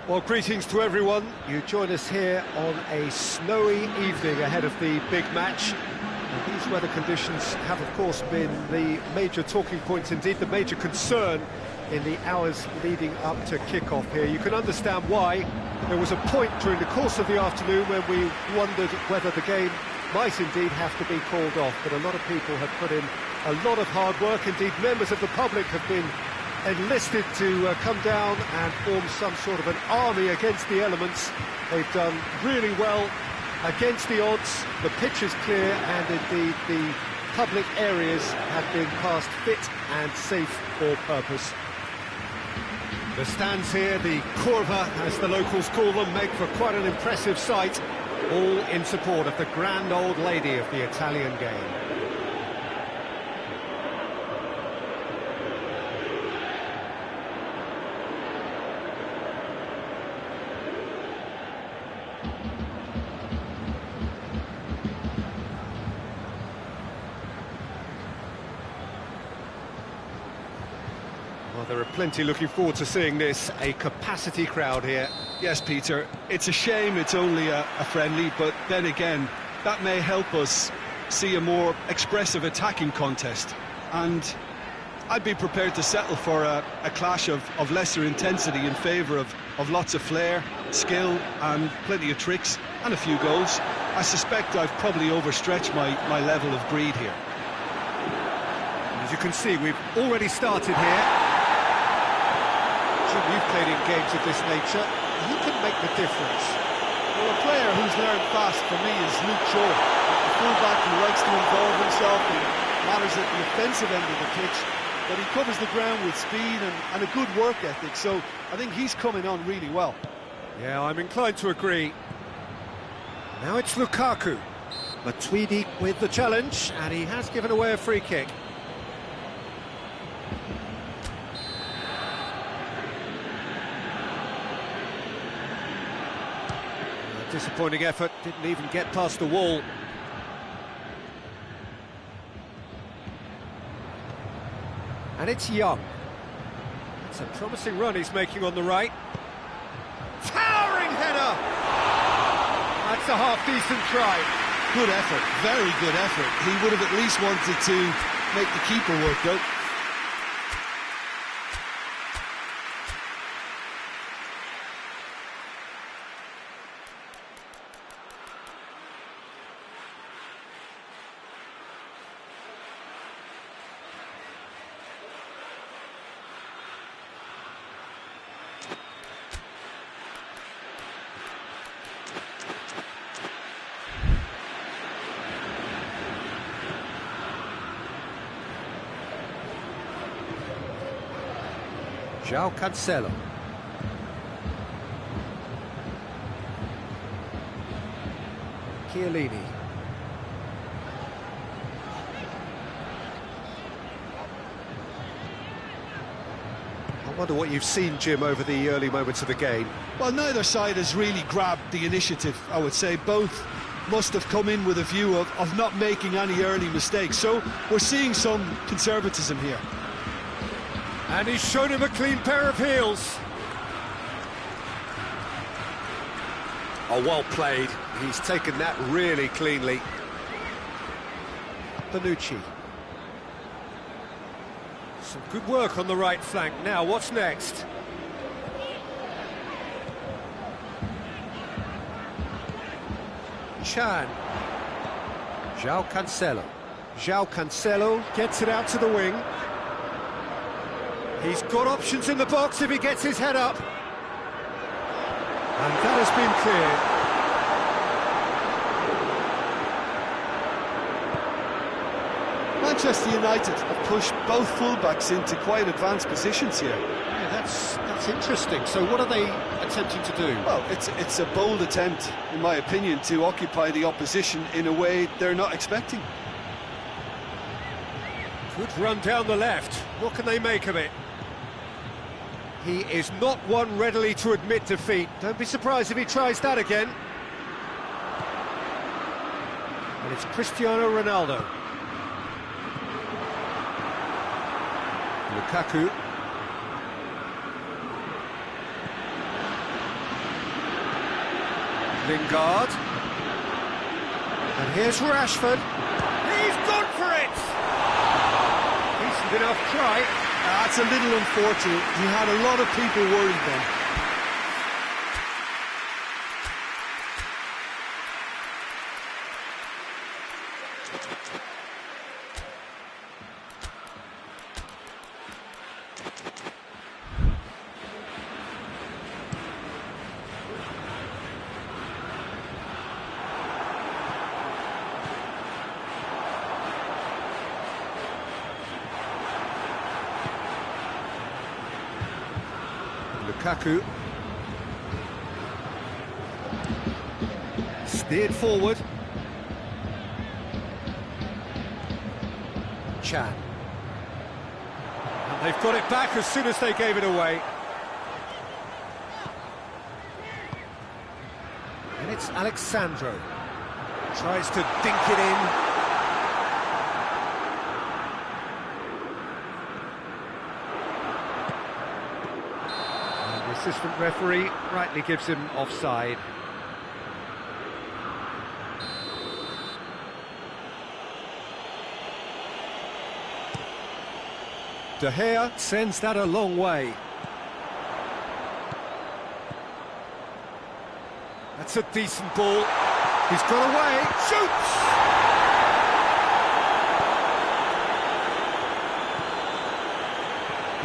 Well, greetings to everyone. You join us here on a snowy evening ahead of the big match. And these weather conditions have, of course, been the major talking point, indeed the major concern in the hours leading up to kick-off here. You can understand why. There was a point during the course of the afternoon when we wondered whether the game might indeed have to be called off, but a lot of people have put in a lot of hard work. Indeed, members of the public have been enlisted to come down and form some sort of an army against the elements. They've done really well against the odds. The pitch is clear, and indeed the public areas have been passed fit and safe for purpose. The stands here, the curva as the locals call them, make for quite an impressive sight, all in support of the grand old lady of the Italian game. Well, there are plenty looking forward to seeing this, a capacity crowd here. Yes, Peter, it's a shame it's only a friendly, but then again, that may help us see a more expressive attacking contest. And I'd be prepared to settle for a clash of lesser intensity in favour of lots of flair, skill and plenty of tricks and a few goals. I suspect I've probably overstretched my level of greed here. As you can see, we've already started here. You've played in games of this nature. Who can make the difference? Well, a player who's learned fast for me is Luke Shaw, a fullback who likes to involve himself in matters at the offensive end of the pitch, but he covers the ground with speed and a good work ethic, so I think he's coming on really well. Yeah, I'm inclined to agree. Now it's Lukaku. Matuidi with the challenge, and he has given away a free kick. Disappointing effort, didn't even get past the wall. And it's Young. It's a promising run he's making on the right. Towering header! That's a half-decent try. Good effort, very good effort. He would have at least wanted to make the keeper work, though. João Cancelo. Chiellini. I wonder what you've seen, Jim, over the early moments of the game. Well, neither side has really grabbed the initiative, I would say. Both must have come in with a view of not making any early mistakes. So we're seeing some conservatism here. And he's shown him a clean pair of heels. Oh, well played. He's taken that really cleanly. Bonucci. Some good work on the right flank. Now, what's next? Chan. João Cancelo. João Cancelo gets it out to the wing. He's got options in the box if he gets his head up. And that has been cleared. Manchester United have pushed both fullbacks into quite advanced positions here. Yeah, that's interesting. So what are they attempting to do? Well, it's a bold attempt, in my opinion, to occupy the opposition in a way they're not expecting. Good run down the left. What can they make of it? He is not one readily to admit defeat. Don't be surprised if he tries that again. And it's Cristiano Ronaldo. Lukaku. Lingard. And here's Rashford. He's gone for it! Decent enough try. That's a little unfortunate. He had a lot of people worried then. Lukaku. Steered forward. Chan. And they've got it back as soon as they gave it away. And it's Alexandro. Tries to dink it in. Assistant referee rightly gives him offside. De Gea sends that a long way. That's a decent ball. He's got away. Shoots!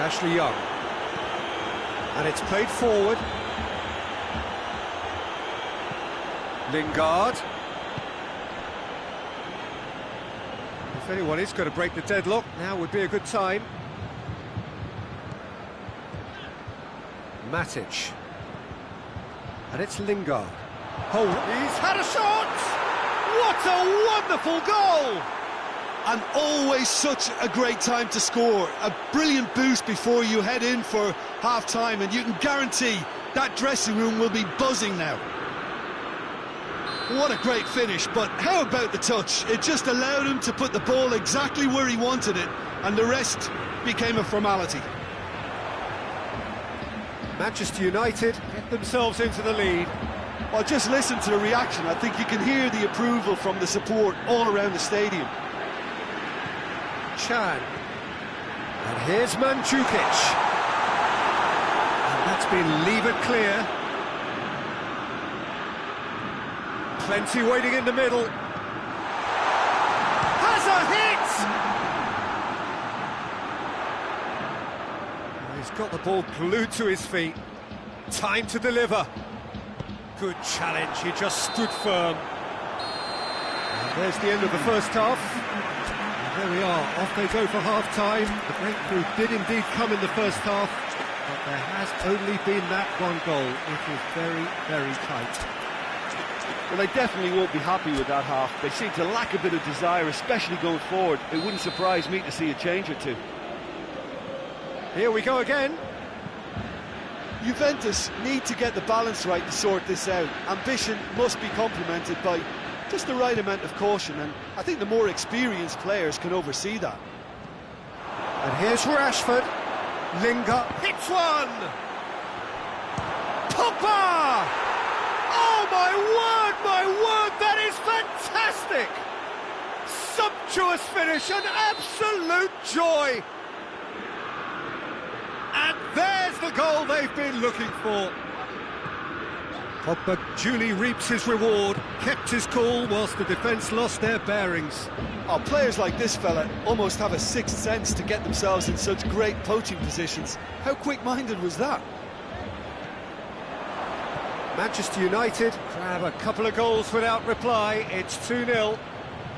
Ashley Young. And it's played forward. Lingard. If anyone is going to break the deadlock, now would be a good time. Matic. And it's Lingard. Oh, he's had a shot! What a wonderful goal! And always such a great time to score. A brilliant boost before you head in for half-time, and you can guarantee that dressing room will be buzzing now. What a great finish, but how about the touch? It just allowed him to put the ball exactly where he wanted it, and the rest became a formality. Manchester United get themselves into the lead. Well, just listen to the reaction. I think you can hear the approval from the support all around the stadium. Chan. And here's Mandzukic. And that's been levered clear. Plenty waiting in the middle. Has a hit! He's got the ball glued to his feet. Time to deliver. Good challenge, he just stood firm. And there's the end of the first half. And there we are, off they go for half-time. The breakthrough did indeed come in the first half, but there has only been that one goal. It is very, very tight. Well, they definitely won't be happy with that half. They seem to lack a bit of desire, especially going forward. It wouldn't surprise me to see a change or two. Here we go again. Juventus need to get the balance right to sort this out. Ambition must be complemented by just the right amount of caution, and I think the more experienced players can oversee that. And here's Rashford. Lingard hits one! Pogba! Oh my word, that is fantastic! Sumptuous finish, an absolute joy! And there's the goal they've been looking for. Pogba duly reaps his reward, kept his cool whilst the defence lost their bearings. Oh, players like this fella almost have a sixth sense to get themselves in such great poaching positions. How quick-minded was that? Manchester United grab a couple of goals without reply. It's 2-0.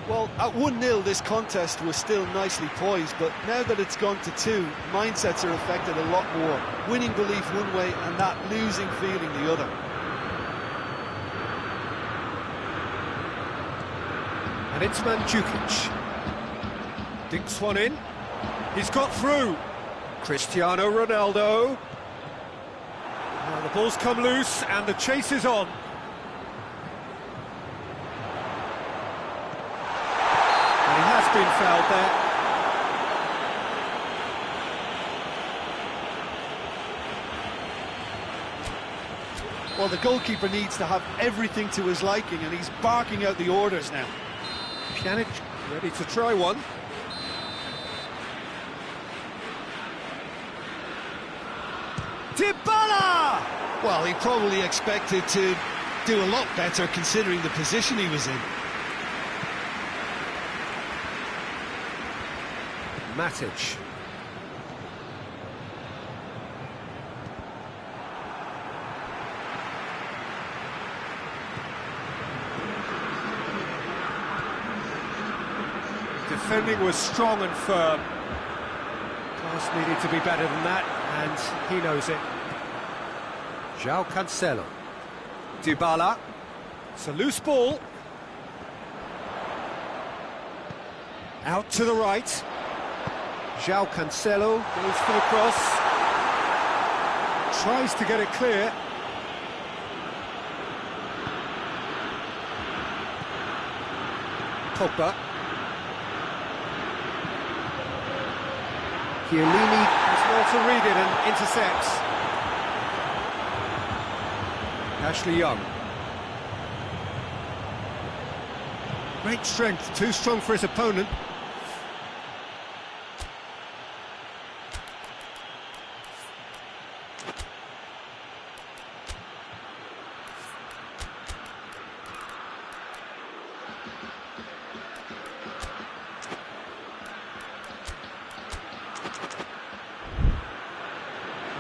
Well, at 1-0 this contest was still nicely poised, but now that it's gone to 2, mindsets are affected a lot more. Winning belief one way and that losing feeling the other. And it's Mandzukic. Dinks one in. He's got through. Cristiano Ronaldo. Now the ball's come loose and the chase is on. And he has been fouled there. Well, the goalkeeper needs to have everything to his liking, and he's barking out the orders now. Pjanic ready to try one. Dybala! Well, he probably expected to do a lot better considering the position he was in. Matic. Defending was strong and firm. Pass needed to be better than that, and he knows it. João Cancelo. Dybala. It's a loose ball. Out to the right. João Cancelo goes for the cross. Tries to get it clear. Pogba. Chiellini has well to read it and intercepts. Ashley Young. Great strength, too strong for his opponent.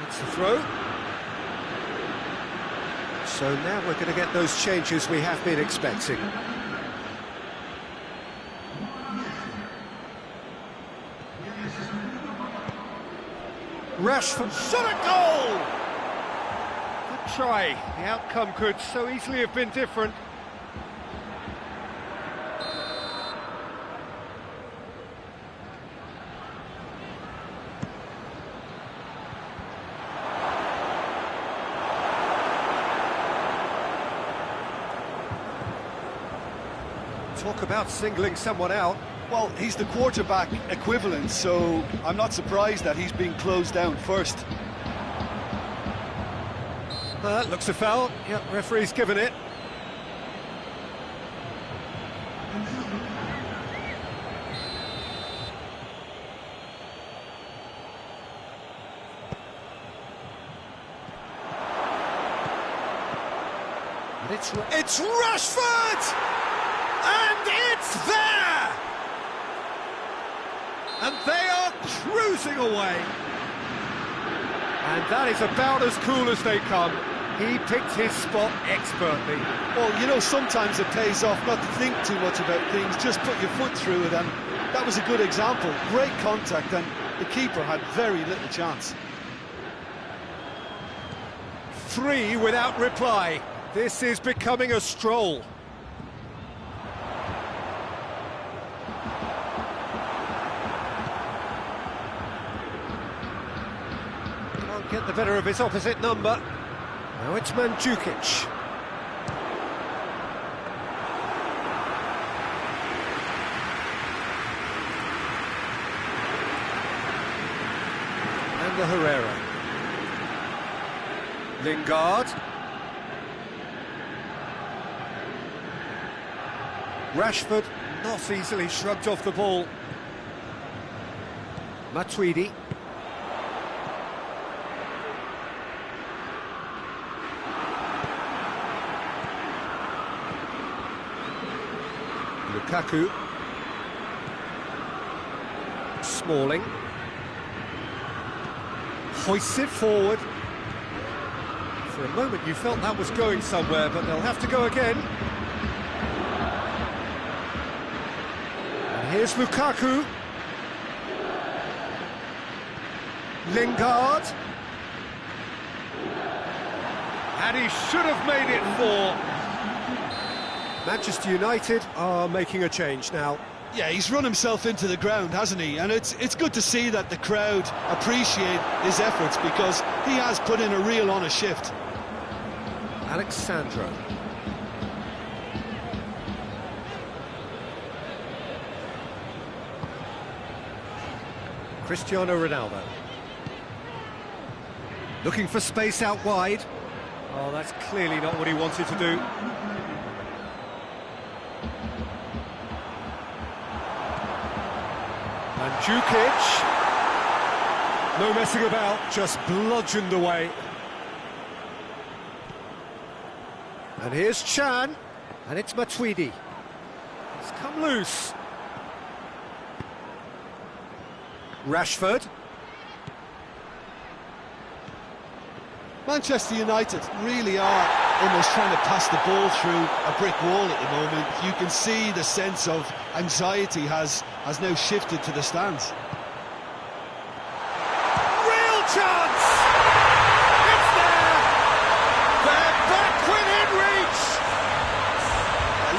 That's the throw. So now we're going to get those changes we have been expecting. Rashford shot a goal! Good try. The outcome could so easily have been different. Talk about singling someone out. Well, he's the quarterback equivalent, so I'm not surprised that he's being closed down first. That looks a foul. Yep, referee's given it. It's Rashford! And it's there! And they are cruising away. And that is about as cool as they come. He picked his spot expertly. Well, you know, sometimes it pays off not to think too much about things, just put your foot through it, and that was a good example. Great contact, and the keeper had very little chance. 3 without reply. This is becoming a stroll. Can't get the better of his opposite number. Now it's Mandzukic. And the Herrera. Lingard. Rashford not easily shrugged off the ball. Matuidi. Lukaku. Smalling. Hoists it forward. For a moment you felt that was going somewhere, but they'll have to go again. And here's Lukaku. Lingard. And he should have made it 4. Manchester United are making a change now. Yeah, he's run himself into the ground, hasn't he? And it's good to see that the crowd appreciate his efforts, because he has put in a real honest shift. Alexandro. Cristiano Ronaldo. Looking for space out wide. Oh, that's clearly not what he wanted to do. And Djukic, no messing about, just bludgeoned away. And here's Chan, and it's Matuidi. It's come loose. Rashford. Manchester United really are almost trying to pass the ball through a brick wall at the moment. You can see the sense of anxiety has now shifted to the stands. Real chance! It's there! They're back within reach!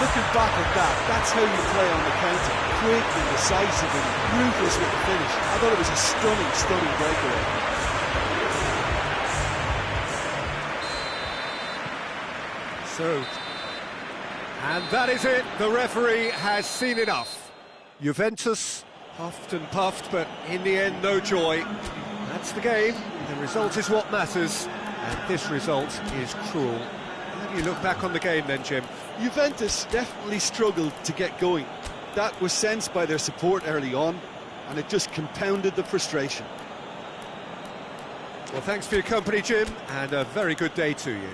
Looking back at that, that's how you play on the counter. Quick and decisive and ruthless with the finish. I thought it was a stunning breakaway. So, and that is it. The referee has seen enough. Juventus huffed and puffed, but in the end, no joy. That's the game. The result is what matters, and this result is cruel. How do you look back on the game then, Jim? Juventus definitely struggled to get going. That was sensed by their support early on, and it just compounded the frustration. Well, thanks for your company, Jim, and a very good day to you.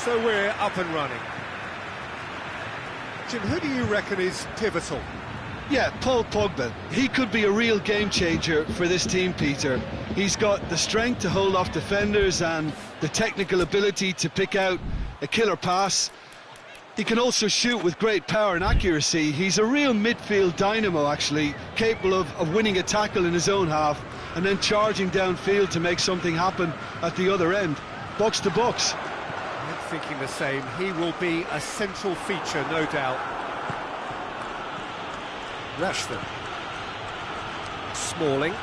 So we're up and running. Jim, who do you reckon is pivotal? Yeah, Paul Pogba. He could be a real game changer for this team, Peter. He's got the strength to hold off defenders and the technical ability to pick out a killer pass. He can also shoot with great power and accuracy. He's a real midfield dynamo, actually, capable of winning a tackle in his own half and then charging downfield to make something happen at the other end. Box to box. I'm thinking the same. He will be a central feature, no doubt. Rashford. Smalling.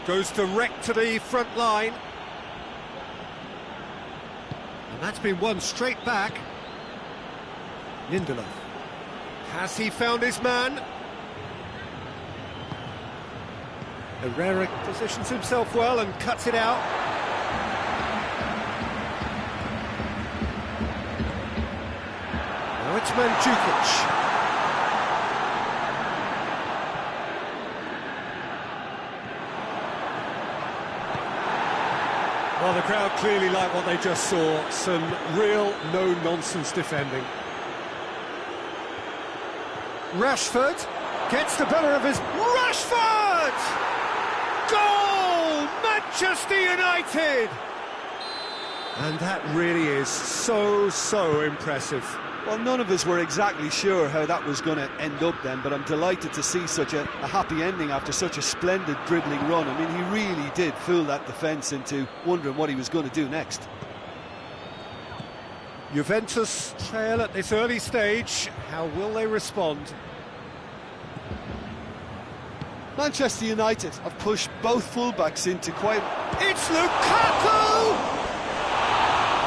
Goes direct to the front line. And that's been won straight back. Lindelof. Has he found his man? Herrera positions himself well and cuts it out. Now it's Mandzukic. Well, the crowd clearly like what they just saw. Some real no-nonsense defending. Rashford gets the better of his... Rashford! Goal! Manchester United! And that really is so impressive. Well, none of us were exactly sure how that was going to end up then, but I'm delighted to see such a happy ending after such a splendid dribbling run. I mean, he really did fool that defence into wondering what he was going to do next. Juventus trail at this early stage. How will they respond? Manchester United have pushed both fullbacks into quite... It's Lukaku!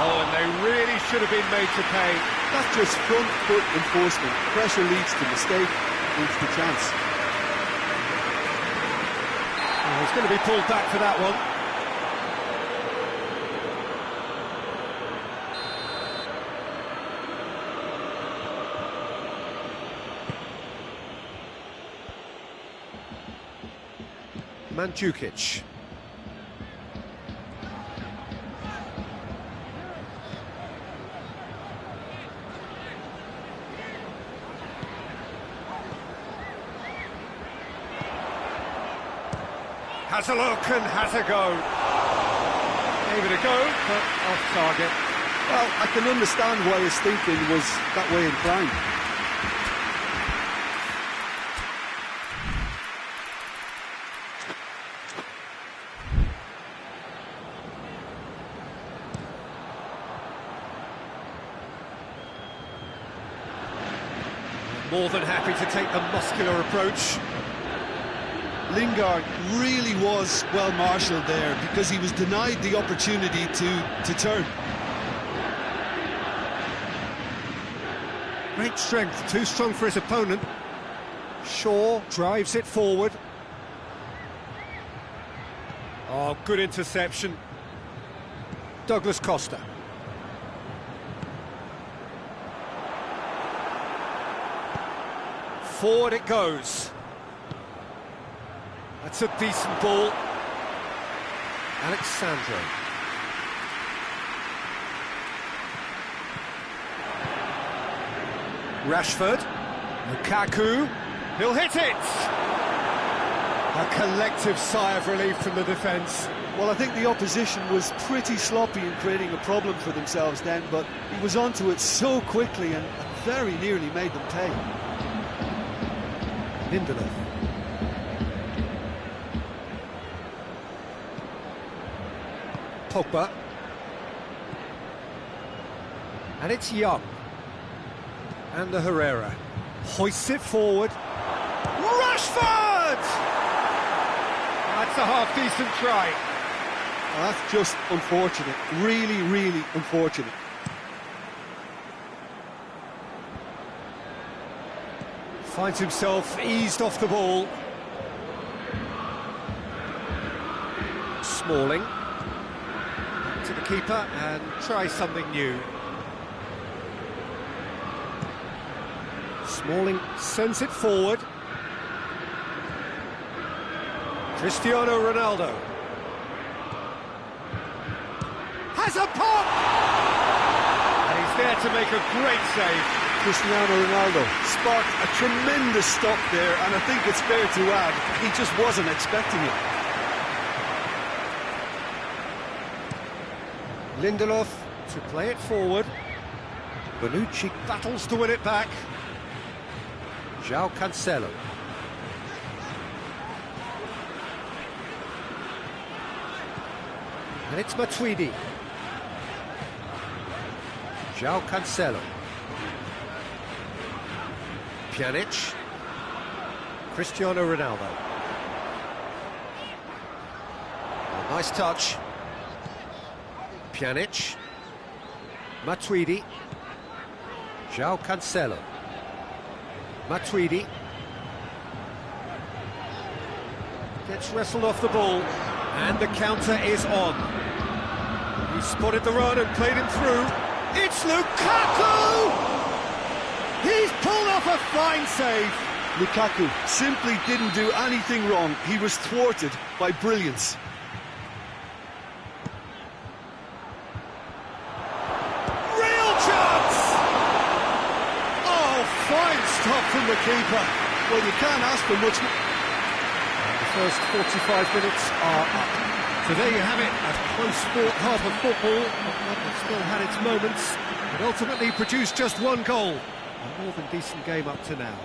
Oh, and they really should have been made to pay. That's just front foot enforcement. Pressure leads to mistake, leads to chance. Oh, he's going to be pulled back for that one. Mandzukic. Has a look and has a go. Gave it a go, but off target. Well, I can understand why his thinking was that way inclined. More than happy to take the muscular approach. Lingard really was well marshalled there because he was denied the opportunity to turn. Great strength, too strong for his opponent. Shaw drives it forward. Oh, good interception. Douglas Costa. Forward it goes. That's a decent ball. Alexandro. Rashford. Lukaku. He'll hit it! A collective sigh of relief from the defence. Well, I think the opposition was pretty sloppy in creating a problem for themselves then, but he was onto it so quickly and very nearly made them pay. Lindelof. Pogba. And it's Young. And the Herrera. Hoists it forward. Rashford! That's a half-decent try. Well, that's just unfortunate. Really, really unfortunate. Finds himself eased off the ball. Smalling. To the keeper and try something new. Smalling sends it forward. Cristiano Ronaldo. Has a pop! And he's there to make a great save. Cristiano Ronaldo sparked a tremendous stop there, and I think it's fair to add, he just wasn't expecting it. Lindelof to play it forward. Bonucci battles to win it back. João Cancelo. And it's Matuidi. João Cancelo. Pjanic. Cristiano Ronaldo. A nice touch. Pjanic. Matuidi. João Cancelo. Matuidi. Gets wrestled off the ball. And the counter is on. He spotted the run and played him through. It's Lukaku! He's pulled off a fine save. Lukaku simply didn't do anything wrong. He was thwarted by brilliance. Real chance! Oh, fine stop from the keeper. Well, you can't ask for much more. The first 45 minutes are up. So there you have it, a close-fought half of football, but one that still had its moments, but ultimately produced just one goal. A more than decent game up to now.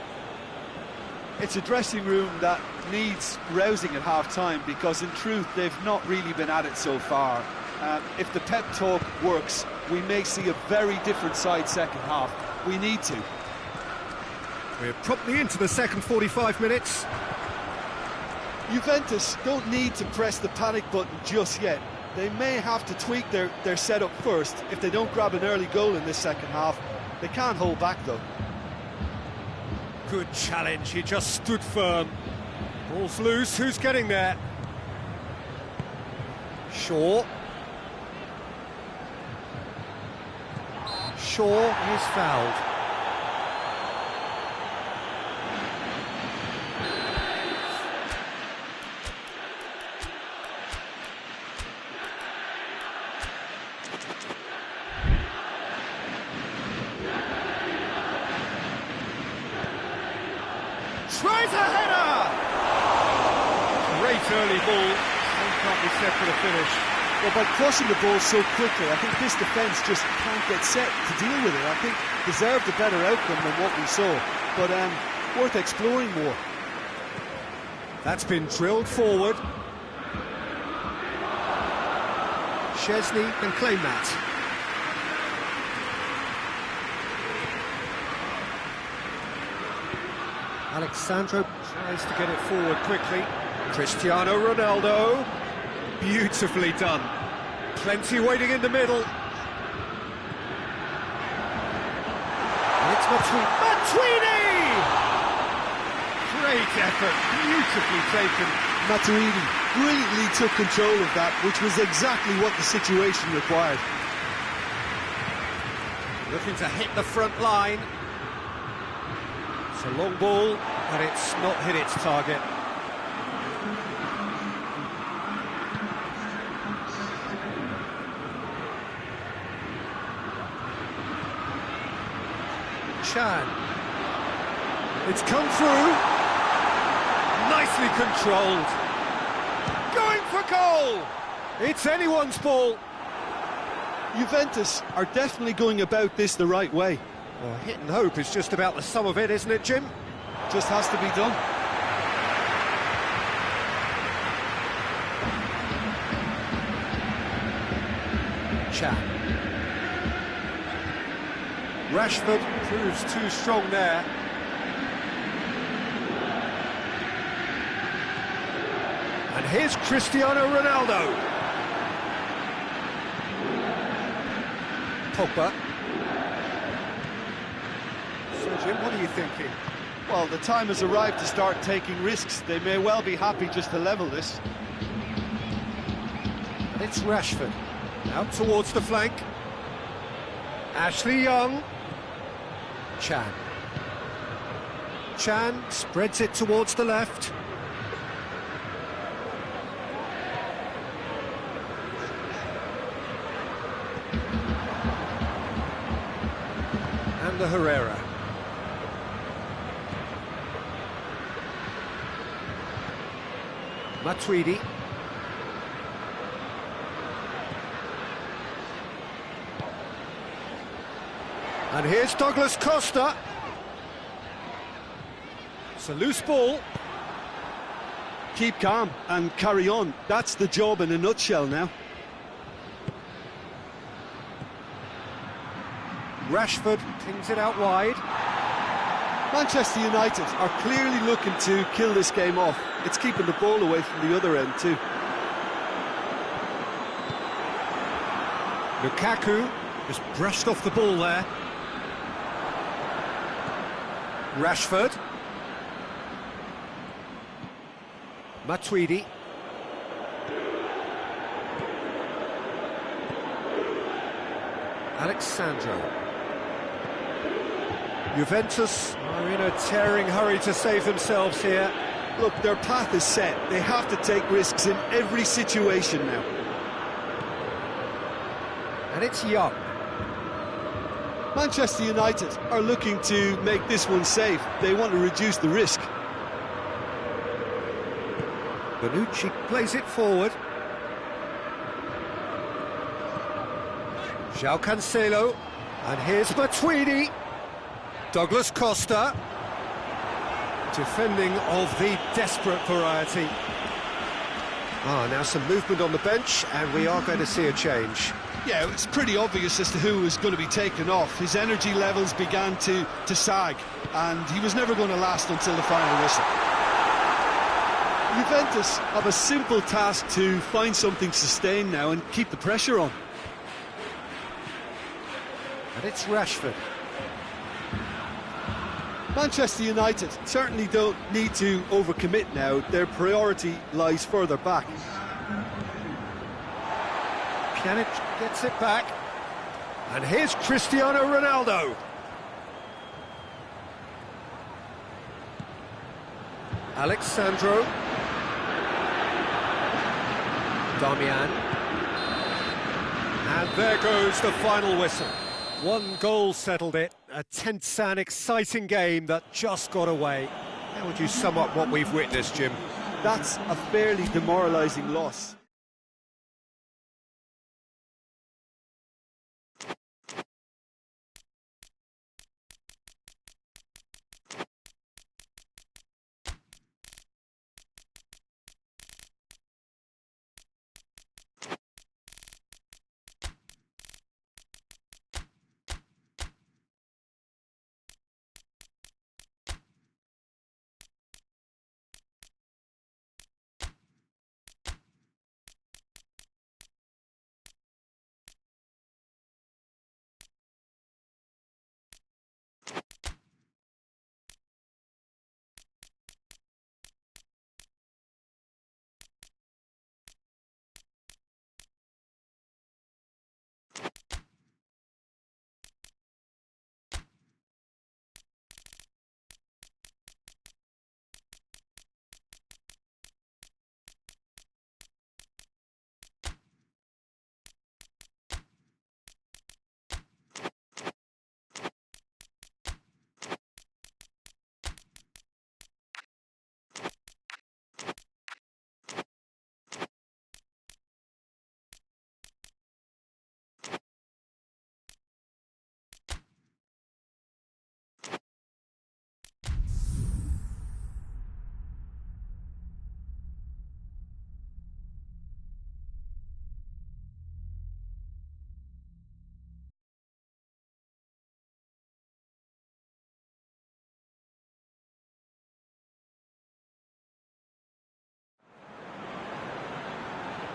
It's a dressing room that needs rousing at half-time because, in truth, they've not really been at it so far. If the pep talk works, we may see a very different side second half. We need to. We're promptly into the second 45 minutes. Juventus don't need to press the panic button just yet. They may have to tweak their setup first if they don't grab an early goal in this second half. They can't hold back, though. Good challenge, he just stood firm. Ball's loose, who's getting there? Shaw. Shaw is fouled. Tries a header! Great this early ball, and can't be set for the finish. Well, by crossing the ball so quickly, I think this defence just can't get set to deal with it. I think deserved a better outcome than what we saw, but worth exploring more. That's been drilled forward. Szczesny can claim that. Alexandro tries to get it forward quickly. Cristiano Ronaldo. Beautifully done. Plenty waiting in the middle. And it's Matuidi! Great effort, beautifully taken. Matuidi brilliantly took control of that, which was exactly what the situation required. Looking to hit the front line. It's a long ball, but it's not hit its target. Chan. It's come through. Nicely controlled. Going for goal! It's anyone's ball. Juventus are definitely going about this the right way. Well, hit and hope is just about the sum of it, isn't it, Jim? Just has to be done. Chan. Rashford proves too strong there. And here's Cristiano Ronaldo. Pogba. So, Jim, what are you thinking? Well, the time has arrived to start taking risks. They may well be happy just to level this. And it's Rashford. Out towards the flank. Ashley Young. Chan. Chan spreads it towards the left. And the Herrera. Matuidi. And here's Douglas Costa. It's a loose ball. Keep calm and carry on. That's the job in a nutshell now. Rashford pings it out wide. Manchester United are clearly looking to kill this game off. It's keeping the ball away from the other end too. Lukaku just brushed off the ball there. Rashford. Matuidi. Alexandro. Juventus are in a tearing hurry to save themselves here. Look, their path is set. They have to take risks in every situation now. And it's Young. Manchester United are looking to make this one safe. They want to reduce the risk. Bonucci plays it forward. João Cancelo. And here's Matuidi. Douglas Costa. Defending of the desperate variety. Now some movement on the bench, and we are going to see a change. Yeah, it's pretty obvious as to who was going to be taken off. His energy levels began to sag, and he was never going to last until the final whistle. Juventus have a simple task to find something sustained now and keep the pressure on. And it's Rashford. Manchester United certainly don't need to overcommit now. Their priority lies further back. Pjanic gets it back. And here's Cristiano Ronaldo. Alexandro. Damian. And there goes the final whistle. One goal settled it. A tense and exciting game that just got away. How would you sum up what we've witnessed, Jim? That's a fairly demoralising loss.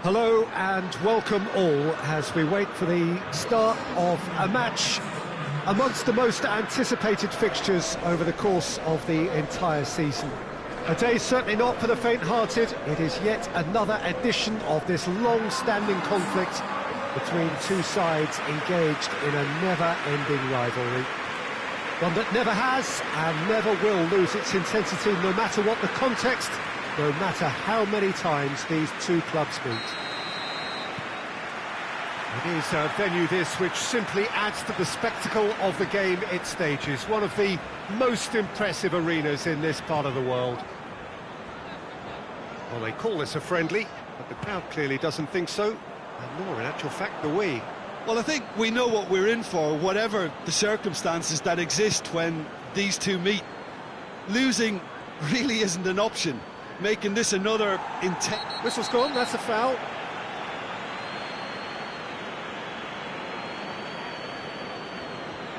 Hello and welcome all as we wait for the start of a match amongst the most anticipated fixtures over the course of the entire season. A day certainly not for the faint-hearted. It is yet another edition of this long-standing conflict between two sides engaged in a never-ending rivalry. One that never has and never will lose its intensity, no matter what the context, no matter how many times these two clubs meet. It is a venue this which simply adds to the spectacle of the game it stages. One of the most impressive arenas in this part of the world. Well, they call this a friendly, but the crowd clearly doesn't think so, and nor in actual fact do we. Well, I think we know what we're in for, whatever the circumstances that exist when these two meet. Losing really isn't an option, making this another intense... Whistle's gone, that's a foul.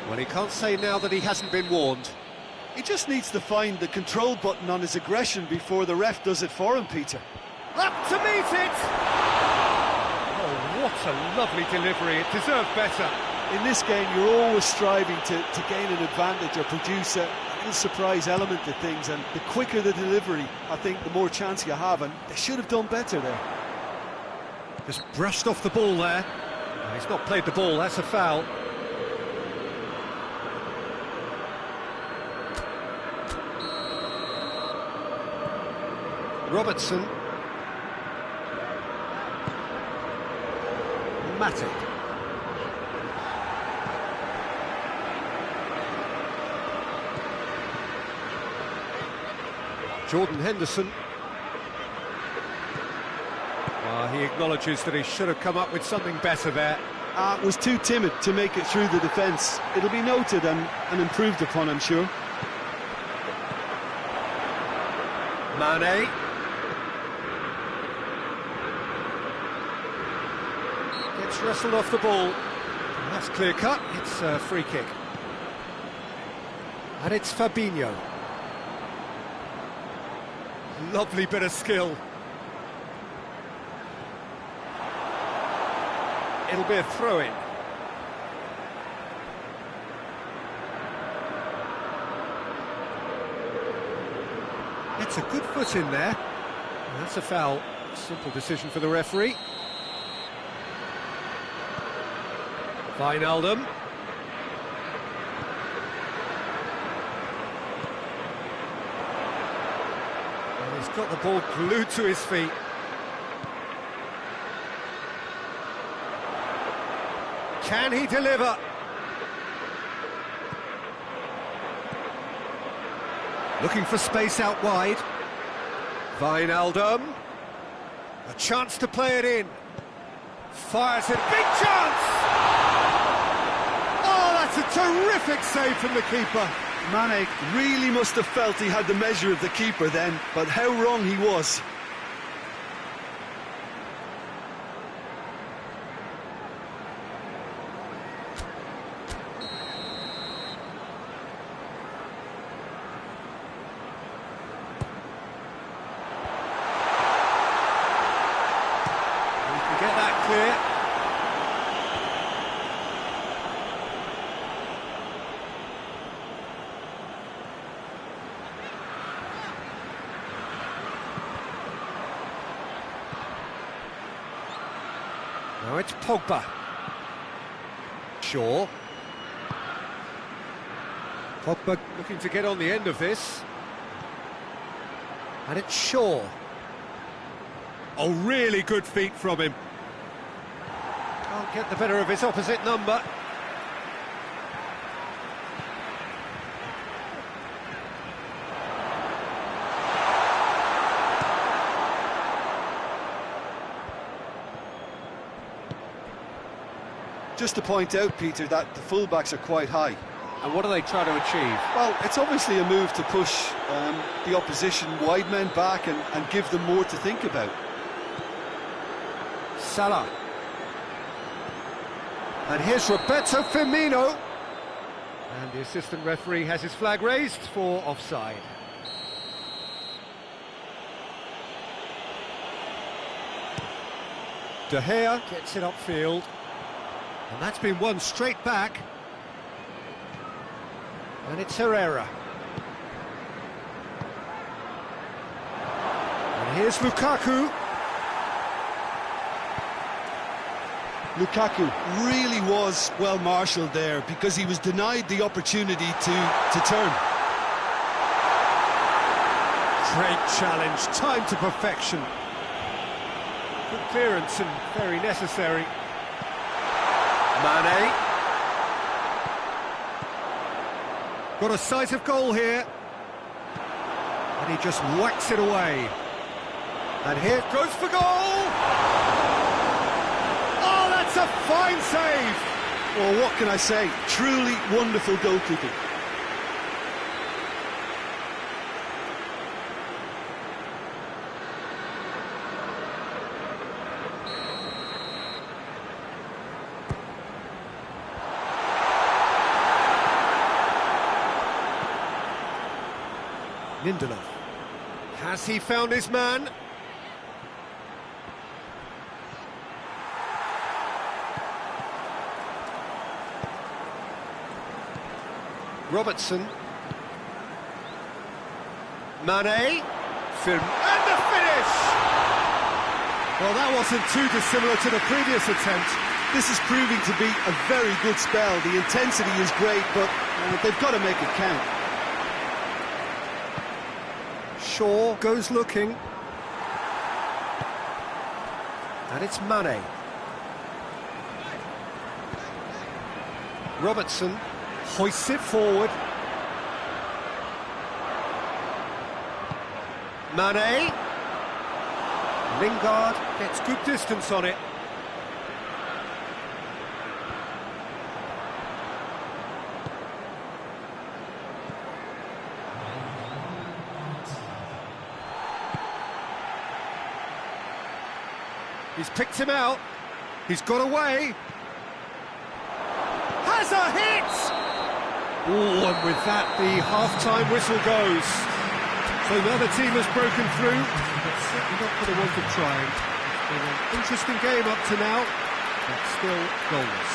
Well, he can't say now that he hasn't been warned. He just needs to find the control button on his aggression before the ref does it for him, Peter. Up to meet it! Oh, what a lovely delivery, it deserved better. In this game, you're always striving to gain an advantage or produce a little surprise element to things, and the quicker the delivery, I think the more chance you have, and they should have done better there. Just brushed off the ball there. He's not played the ball, that's a foul. Robertson. Matic. Jordan Henderson. He acknowledges that he should have come up with something better there. Was too timid to make it through the defence. It'll be noted and improved upon, I'm sure. Mane. Gets wrestled off the ball. And that's clear cut, it's a free kick. And it's Fabinho. Lovely bit of skill. It'll be a throw-in. It's a good foot in there. And that's a foul. Simple decision for the referee. Wijnaldum. And he's got the ball glued to his feet. Can he deliver? Looking for space out wide. Wijnaldum. A chance to play it in. Fires it, big chance! Oh, that's a terrific save from the keeper. Mane really must have felt he had the measure of the keeper then, but how wrong he was. Get that clear. Now it's Pogba. Shaw. Pogba looking to get on the end of this. And it's Shaw. Oh, really good feet from him. Can't get the better of his opposite number. Just to point out, Peter, that the fullbacks are quite high. And what are they trying to achieve? Well, it's obviously a move to push the opposition wide men back and give them more to think about. Salah. And here's Roberto Firmino. And the assistant referee has his flag raised for offside. De Gea gets it upfield. And that's been won straight back. And it's Herrera. And here's Lukaku. Lukaku really was well marshalled there because he was denied the opportunity to turn. Great challenge, time to perfection. Good clearance and very necessary. Mane. Got a sight of goal here. And he just whacks it away. And here goes for goal! Oh, that's a fine save! Well, what can I say? Truly wonderful goalkeeping. Lindelof. Has he found his man? Robertson. Mane. And the finish! Well, that wasn't too dissimilar to the previous attempt. This is proving to be a very good spell. The intensity is great, but they've got to make it count. Shaw goes looking. And it's Mane. Robertson hoists it forward. Mane. Lingard gets good distance on it. He's picked him out. He's got away. Has a hit! Oh, and with that, the half-time whistle goes. So the other team has broken through, but certainly not for the want of trying. It's been an interesting game up to now, but still goals.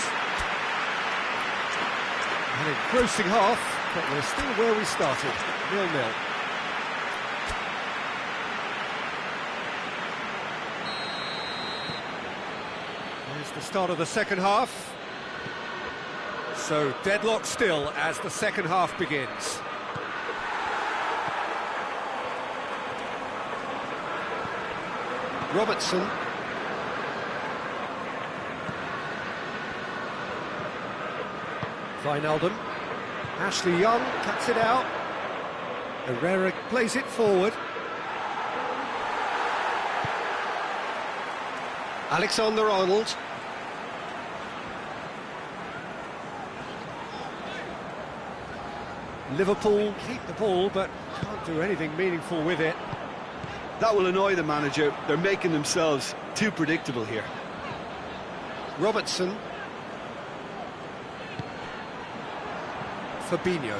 An engrossing half, but we're still where we started, 0-0. There's the start of the second half. So deadlock still as the second half begins. Robertson. Wijnaldum. Ashley Young cuts it out. Herrera plays it forward. Alexander-Arnold. Liverpool keep the ball, but can't do anything meaningful with it. That will annoy the manager. They're making themselves too predictable here. Robertson. Fabinho.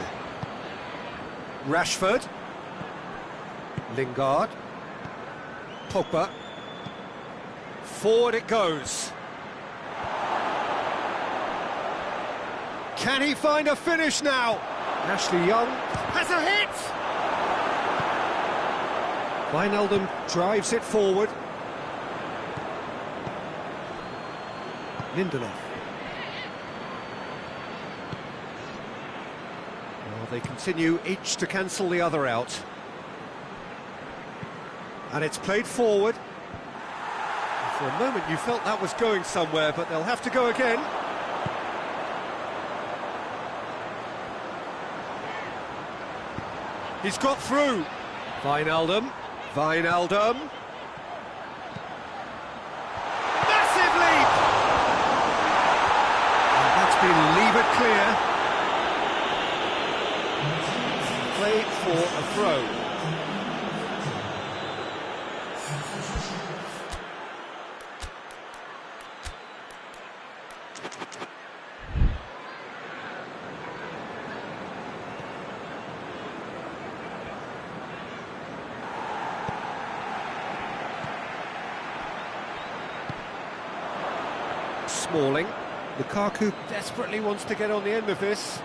Rashford. Lingard. Pogba. Forward it goes. Can he find a finish now? Ashley Young has a hit! Wijnaldum drives it forward. Lindelof. Well, they continue each to cancel the other out. And it's played forward. For a moment you felt that was going somewhere, but they'll have to go again. He's got through. Wijnaldum. Wijnaldum. Massive leap! And that's been levered clear. Play for a throw. Smalling. Lukaku desperately wants to get on the end of this.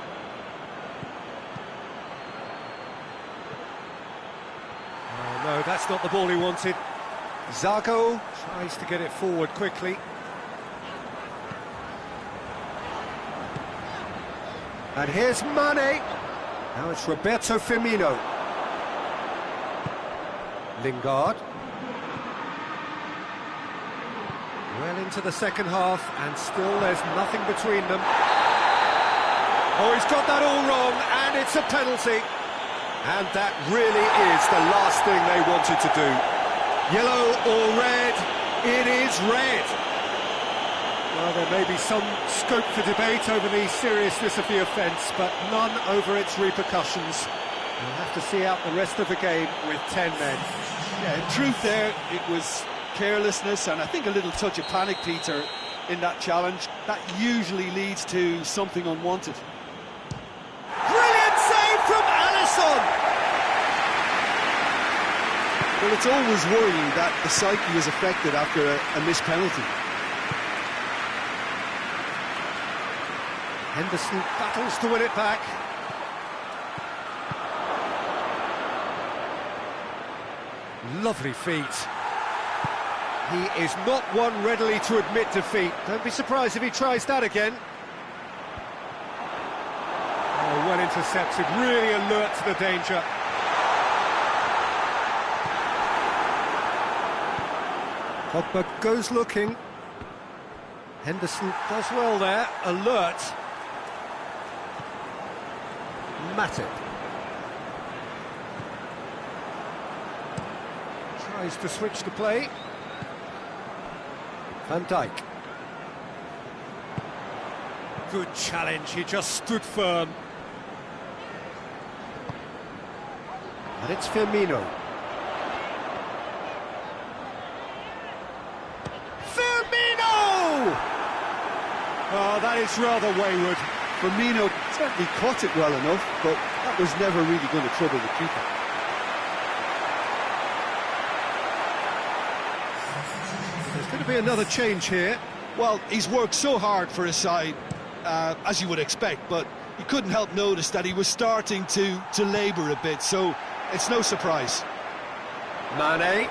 Oh no, that's not the ball he wanted. Zago tries to get it forward quickly. And here's Mane. Now it's Roberto Firmino. Lingard. Well into the second half, and still there's nothing between them. Oh, he's got that all wrong, and it's a penalty. And that really is the last thing they wanted to do. Yellow or red? It is red. Well, there may be some scope for debate over the seriousness of the offence, but none over its repercussions. We'll have to see out the rest of the game with 10 men. Yeah, in truth there, it was carelessness and I think a little touch of panic, Peter, in that challenge. That usually leads to something unwanted. Brilliant save from Alisson! Well, it's always worrying that the psyche is affected after a missed penalty. Henderson battles to win it back. Lovely feet. He is not one readily to admit defeat. Don't be surprised if he tries that again. Oh, well intercepted, really alert to the danger. Pogba goes looking. Henderson does well there, alert. Matip. Tries to switch the play. Van Dijk. Good challenge, he just stood firm. And it's Firmino. Firmino! Oh, that is rather wayward. Firmino certainly caught it well enough, but that was never really going to trouble the keeper. There's going to be another change here. Well, he's worked so hard for his side, as you would expect, but you couldn't help notice that he was starting to labour a bit, so it's no surprise. Mane.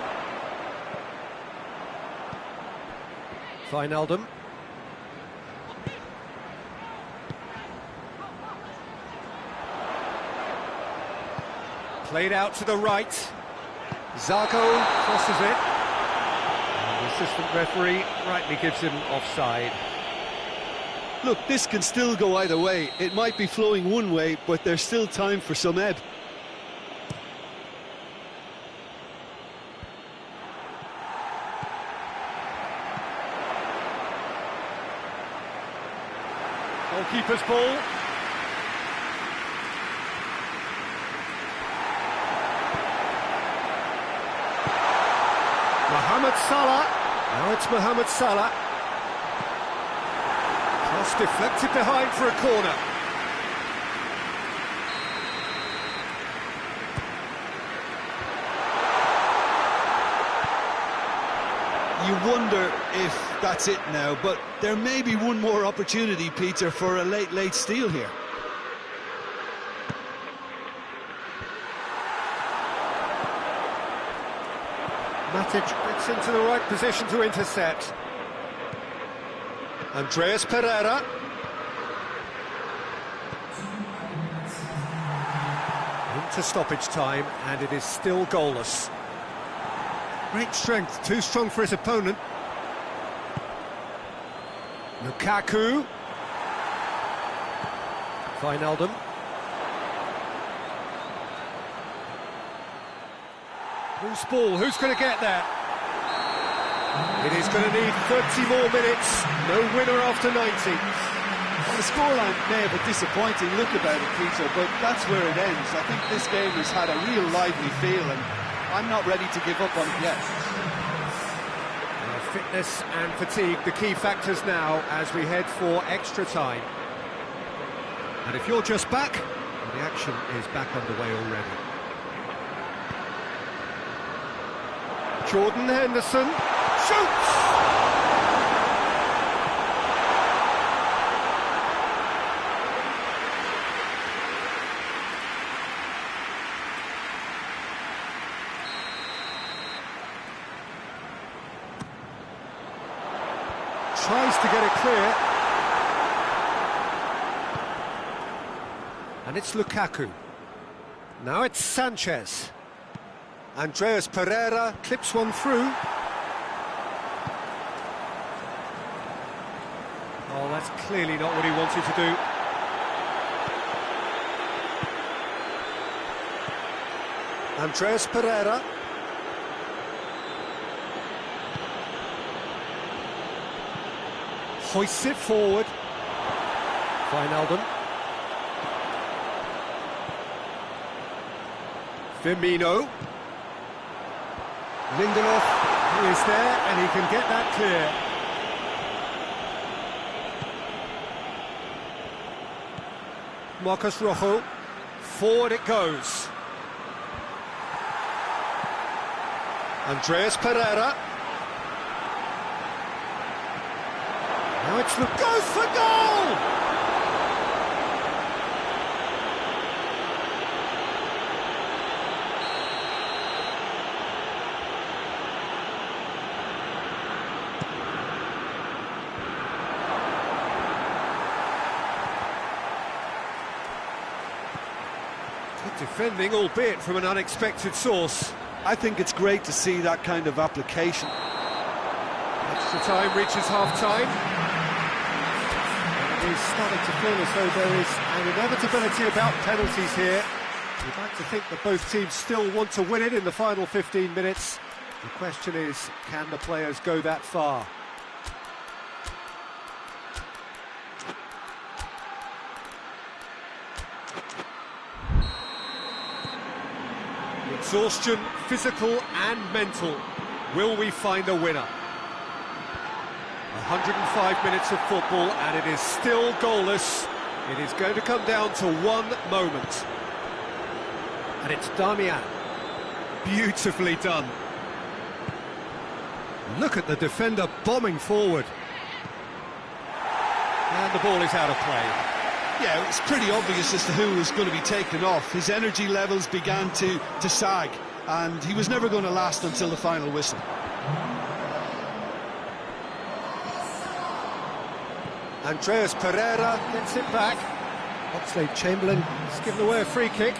Wijnaldum. Played out to the right. Zago crosses it. And the assistant referee rightly gives him offside. Look, this can still go either way. It might be flowing one way, but there's still time for some ebb. Goalkeeper's ball. Mohamed Salah. Now it's Mohamed Salah. Cross deflected behind for a corner. You wonder if that's it now, but there may be one more opportunity, Peter, for a late steal here. Matic gets into the right position to intercept. Andreas Pereira. Into stoppage time, and it is still goalless. Great strength, too strong for his opponent. Lukaku. Wijnaldum. Who's ball? Who's going to get there? It is going to need 30 more minutes. No winner after 90. Well, the scoreline may have a disappointing look about it, Peter, but that's where it ends. I think this game has had a real lively feel, and I'm not ready to give up on it yet. Fitness and fatigue, the key factors now as we head for extra time. And if you're just back, well, the action is back underway already. Jordan Henderson shoots! Tries to get it clear. And it's Lukaku. Now it's Sanchez. Andreas Pereira clips one through. Oh, that's clearly not what he wanted to do. Andreas Pereira. Hoists it forward. Wijnaldum. Firmino. Lindelof is there, and he can get that clear. Marcos Rojo. Forward it goes. Andreas Pereira. Now it's the goes for goal! Good defending, albeit from an unexpected source. I think it's great to see that kind of application. Extra time reaches half-time. It is starting to feel as though there is an inevitability about penalties here. We'd like to think that both teams still want to win it in the final 15 minutes. The question is, can the players go that far? Exhaustion, physical and mental. Will we find a winner? 105 minutes of football, and it is still goalless. It is going to come down to one moment. And it's Damian. Beautifully done. Look at the defender bombing forward. And the ball is out of play. Yeah, it's pretty obvious as to who was going to be taken off. His energy levels began to sag, and he was never going to last until the final whistle. Andreas Pereira gets it back. Oxlade-Chamberlain has given away a free kick.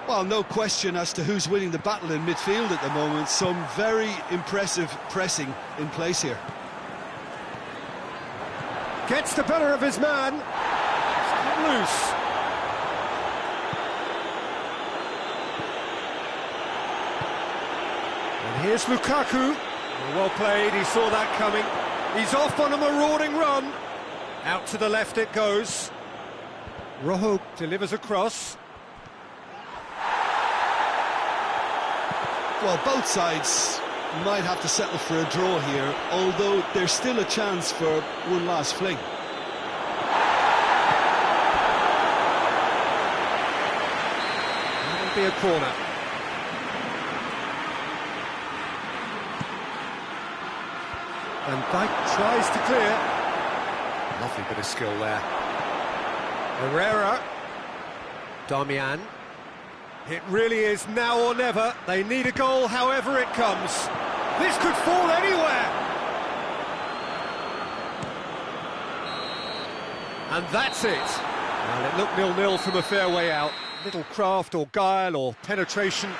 Well, no question as to who's winning the battle in midfield at the moment. Some very impressive pressing in place here. Gets the better of his man. It's come loose. And here's Lukaku. Well played, he saw that coming. He's off on a marauding run. Out to the left it goes. Rojo delivers across. Well, both sides might have to settle for a draw here, although there's still a chance for one last fling. That'll be a corner. And Dyke tries to clear. Lovely bit of skill there. Herrera. Darmian. It really is now or never. They need a goal however it comes. This could fall anywhere. And that's it. Well, it looked 0-0 from a fair way out. Little craft or guile or penetration